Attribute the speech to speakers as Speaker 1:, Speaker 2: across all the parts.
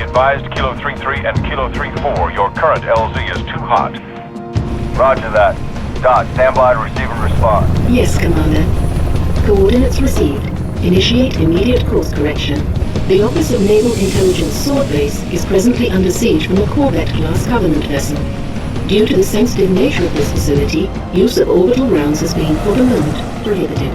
Speaker 1: advised, Kilo 3-3 and Kilo 3-4, your current LZ is too hot. Roger that. Dot, stand by to receive and respond.
Speaker 2: Yes, Commander. Coordinates received. Initiate immediate course correction. The Office of Naval Intelligence Sword Base is presently under siege from a Corvette-class Covenant vessel. Due to the sensitive nature of this facility, use of orbital rounds has been, for the moment, prohibited.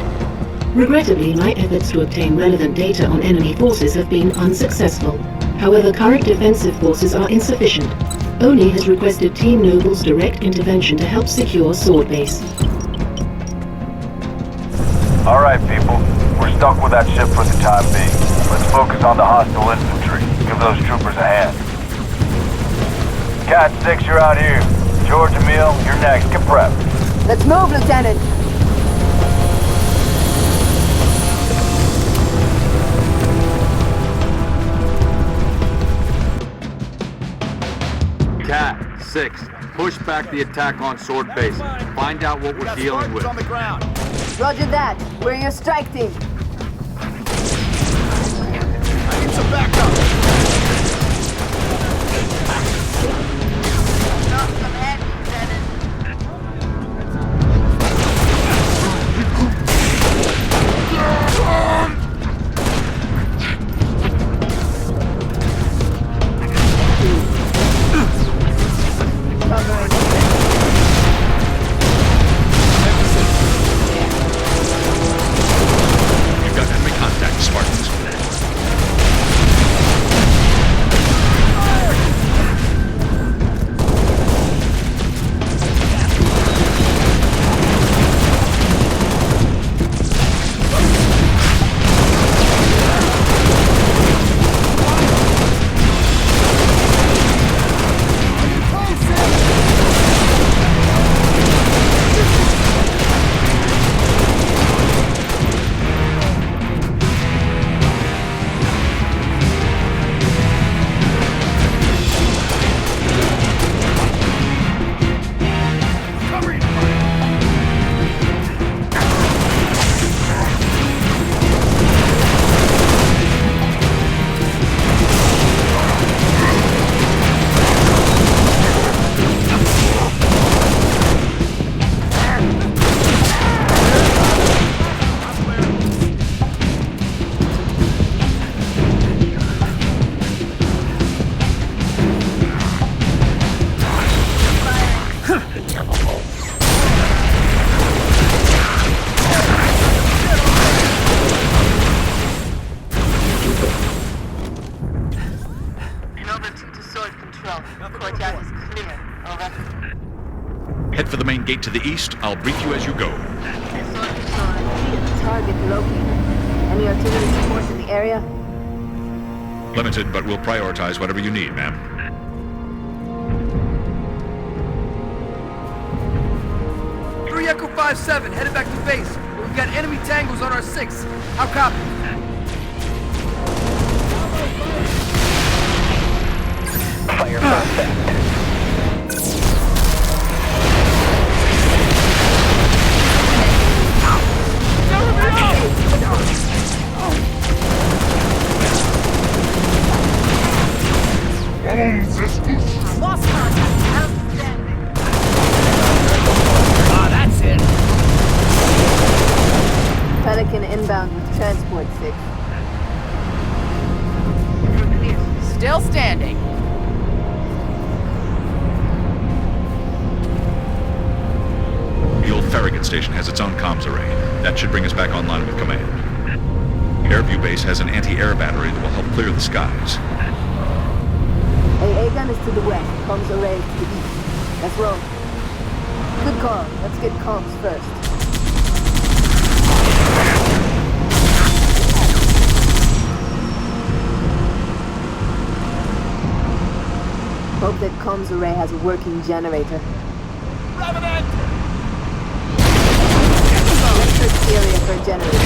Speaker 2: Regrettably, my efforts to obtain relevant data on enemy forces have been unsuccessful. However, current defensive forces are insufficient. ONI has requested Team Noble's direct intervention to help secure Sword Base.
Speaker 1: Alright, people. We're stuck with that ship for the time being. Let's focus on the hostile infantry. Give those troopers a hand. Cat 6, you're out here. George, Emil, you're next. Get prepped.
Speaker 3: Let's move, Lieutenant!
Speaker 4: Cat 6, push back the attack on Sword Base. Find out what we're dealing with.
Speaker 5: On the ground.
Speaker 3: Roger that. We're your strike team.
Speaker 5: I need some backup.
Speaker 6: Head for the main gate to the east. I'll brief you as you go.
Speaker 3: Target located. Any artillery support in the area?
Speaker 6: Limited, but we'll prioritize whatever you need, ma'am.
Speaker 5: Echo 5-7, headed back to base. We've got enemy tangos on our 6. How copy?
Speaker 1: Fire perfect.
Speaker 3: Lost contact. Outstanding.
Speaker 5: That's it.
Speaker 3: Pelican inbound with transport 6.
Speaker 7: Still standing.
Speaker 6: The old Farragut station has its own comms array. That should bring us back online with command. Airview Base has an anti-air battery that will help clear the skies.
Speaker 3: AA gun is to the west, comms array to the east. Let's roll. Good call. Let's get comms first. Hope that comms array has a working generator.
Speaker 5: Revenant!
Speaker 3: Let's search the area for a generator.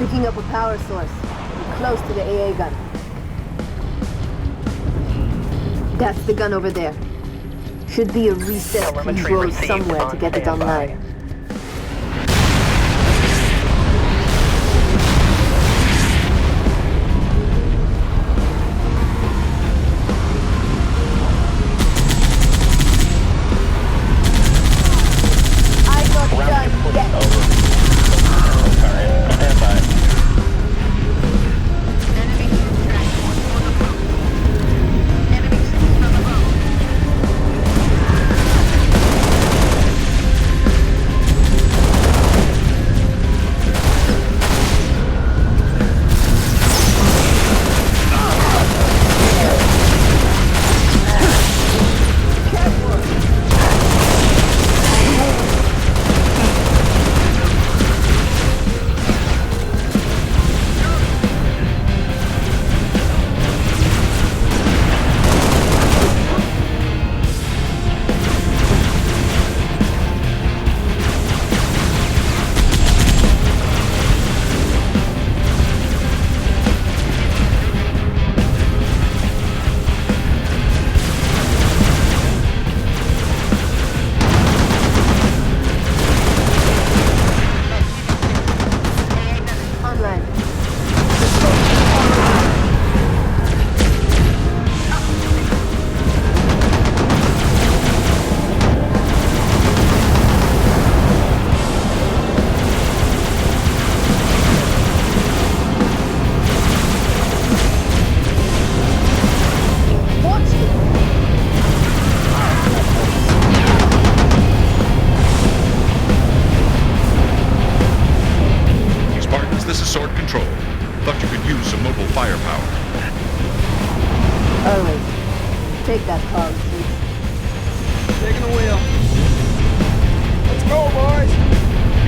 Speaker 3: Picking up a power source. We're close to the AA gun. That's the gun over there. Should be a reset control somewhere to get it online. I'm not done yet.
Speaker 6: This is Sword Control. Thought you could use some mobile firepower.
Speaker 3: Always. Take that car, please.
Speaker 5: Taking the wheel. Let's go, boys!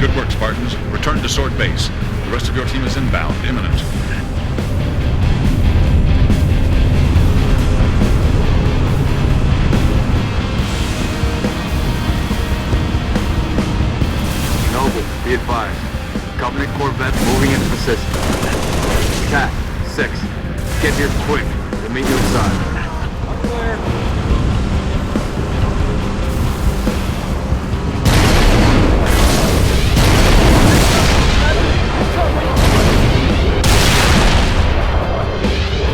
Speaker 6: Good work, Spartans. Return to Sword Base. The rest of your team is inbound, imminent.
Speaker 4: Noble, be advised. Covenant Corvette moving into the system. TAC, 6. Get here quick. We'll meet you inside.
Speaker 5: I'm clear.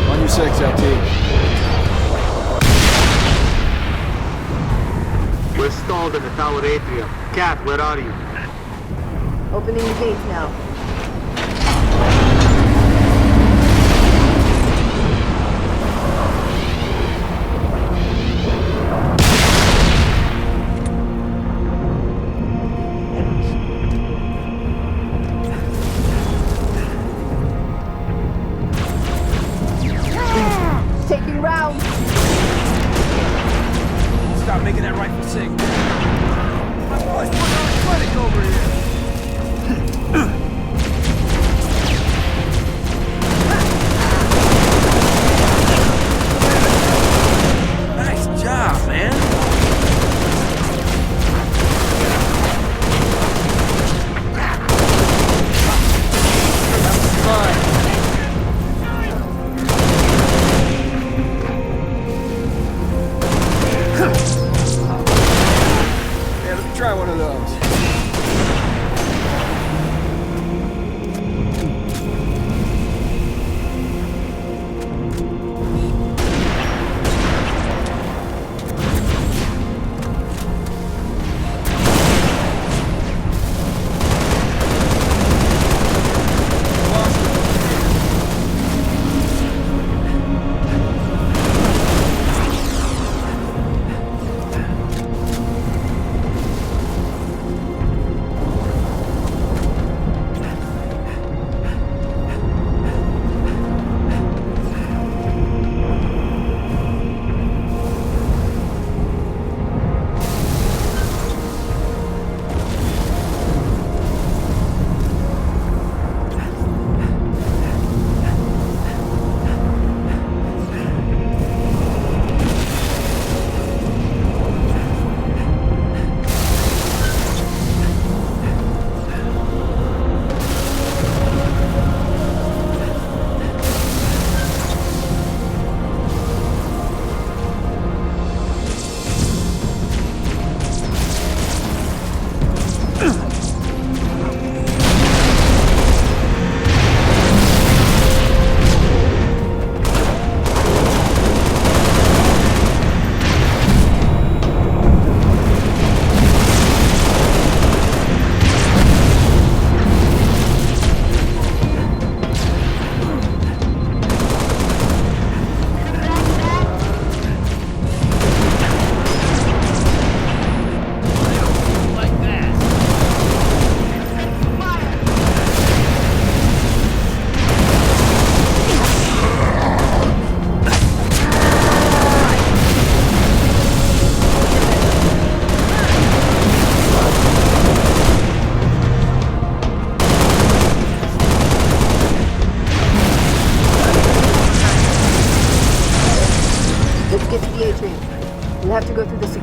Speaker 8: On your 6, LT.
Speaker 4: We're stalled in the tower atrium. Cat, where are you?
Speaker 3: Opening the gates now. Taking rounds.
Speaker 5: Stop making that rifle sing. My boy's putting on a clinic over here.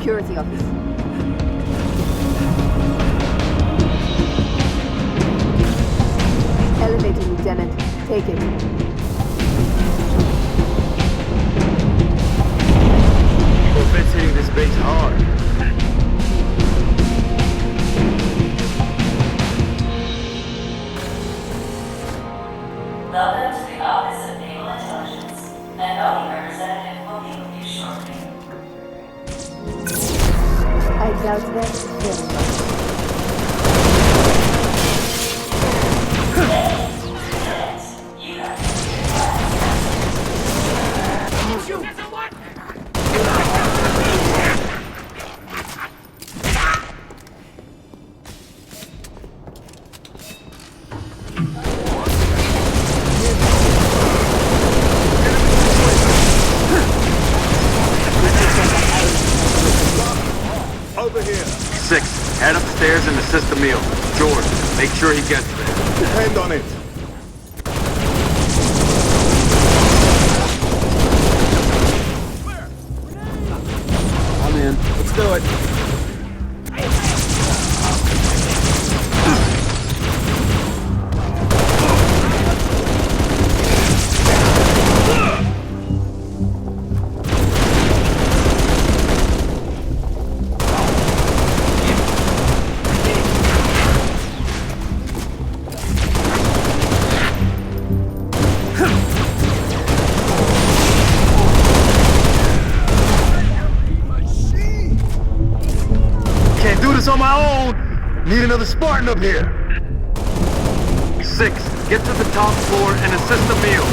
Speaker 3: security office. Elevator, Lieutenant. Take it.
Speaker 4: Corvette's hitting this base hard.
Speaker 8: Welcome to the Office of Naval Intelligence. An ODST representative will be with you shortly.
Speaker 3: I doubt that very much.
Speaker 8: You have to
Speaker 5: Shoot!
Speaker 9: Over here.
Speaker 4: 6, head upstairs and assist the meal. George, make sure he gets there.
Speaker 9: Depend on it.
Speaker 4: I'm in.
Speaker 9: Let's do it.
Speaker 4: Can't do this on my own. Need another Spartan up here. 6, get to the top floor and assist the meal.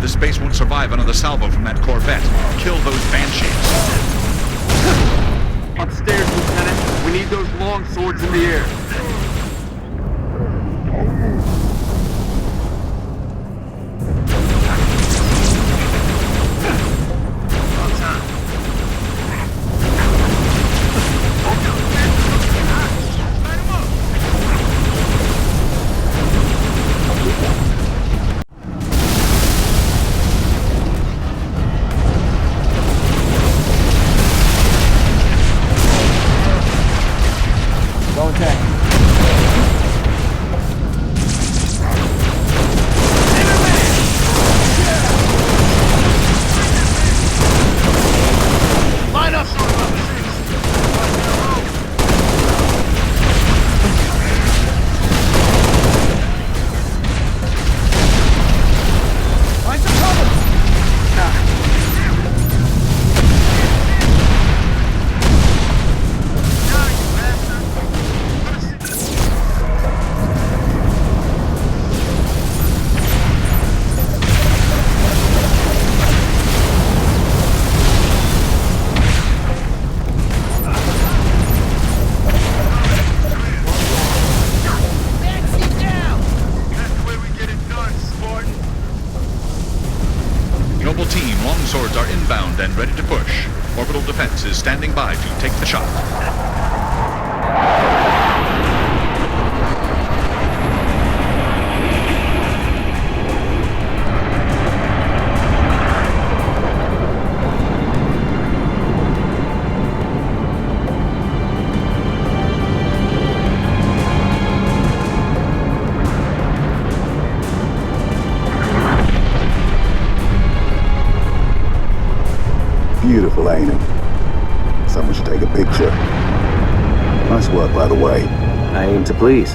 Speaker 6: Space won't survive another salvo from that Corvette. Kill those Banshees.
Speaker 4: Upstairs, Lieutenant. We need those long swords in the air.
Speaker 6: Noble team, long swords are inbound and ready to push. Orbital defense is standing by to take the shot.
Speaker 9: Beautiful, ain't it? Someone should take a picture. Nice work, by the way.
Speaker 10: I aim to please.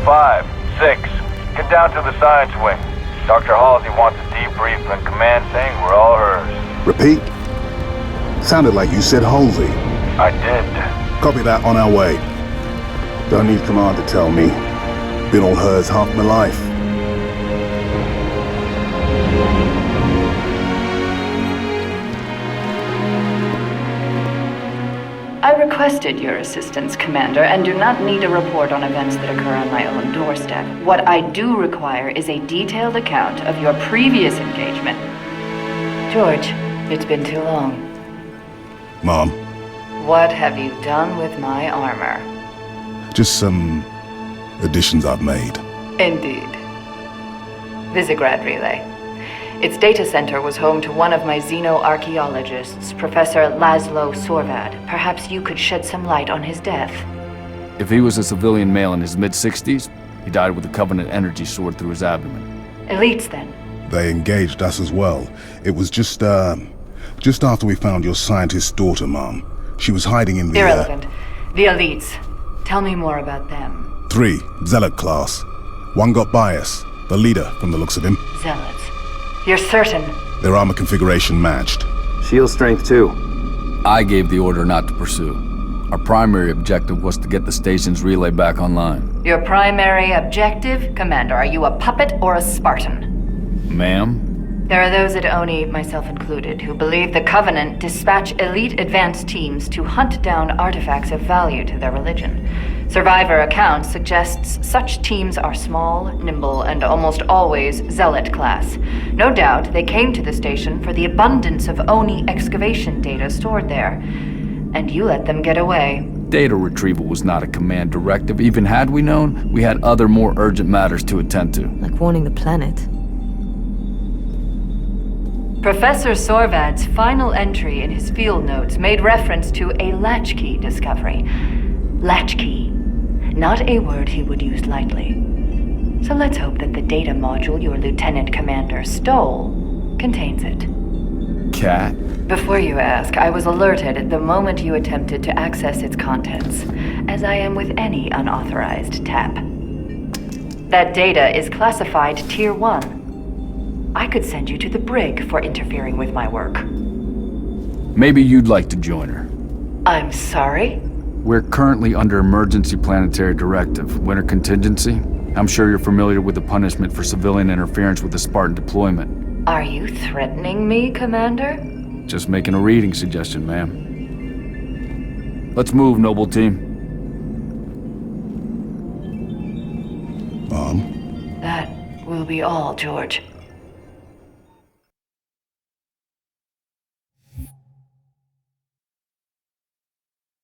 Speaker 1: 5, 6, get down to the science wing. Dr. Halsey wants a debrief and command saying we're all hers.
Speaker 9: Repeat? Sounded like you said Halsey.
Speaker 1: I did.
Speaker 9: Copy that, on our way. Don't need command to tell me. Been all hers half my life.
Speaker 10: I requested your assistance, Commander, and do not need a report on events that occur on my own doorstep. What I do require is a detailed account of your previous engagement. George, it's been too long.
Speaker 9: Mom,
Speaker 10: What have you done with my armor?
Speaker 9: just some additions I've made.
Speaker 10: Indeed. Visegrad Relay. Its data center was home to one of my xenoarchaeologists, Professor Laszlo Sorvad. Perhaps you could shed some light on his death.
Speaker 11: If he was a civilian male in his mid-60s, he died with a Covenant energy sword through his abdomen.
Speaker 10: Elites, then?
Speaker 9: They engaged us as well. It was just after we found your scientist's daughter, Mom. She was hiding in the...
Speaker 10: Irrelevant. The elites. Tell me more about them.
Speaker 9: 3, Zealot class. One got by us. The leader, from the looks of him.
Speaker 10: Zealots. You're certain?
Speaker 9: Their armor configuration matched.
Speaker 12: Shield strength 2.
Speaker 11: I gave the order not to pursue. Our primary objective was to get the station's relay back online.
Speaker 10: Your primary objective? Commander, are you a puppet or a Spartan?
Speaker 11: Ma'am?
Speaker 10: There are those at ONI, myself included, who believe the Covenant dispatch elite advance teams to hunt down artifacts of value to their religion. Survivor accounts suggests such teams are small, nimble, and almost always Zealot class. No doubt they came to the station for the abundance of ONI excavation data stored there. And you let them get away.
Speaker 11: Data retrieval was not a command directive. Even had we known, we had other more urgent matters to attend to.
Speaker 3: Like warning the planet.
Speaker 10: Professor Sorvad's final entry in his field notes made reference to a latchkey discovery. Latchkey. Not a word he would use lightly. So let's hope that the data module your Lieutenant Commander stole contains it.
Speaker 11: Cat?
Speaker 10: Before you ask, I was alerted the moment you attempted to access its contents, as I am with any unauthorized tap. That data is classified Tier 1. I could send you to the brig for interfering with my work.
Speaker 11: Maybe you'd like to join her.
Speaker 10: I'm sorry?
Speaker 11: We're currently under emergency planetary directive, winter contingency. I'm sure you're familiar with the punishment for civilian interference with the Spartan deployment.
Speaker 10: Are you threatening me, Commander?
Speaker 11: Just making a reading suggestion, ma'am. Let's move, noble team.
Speaker 9: Mom?
Speaker 10: That will be all, George.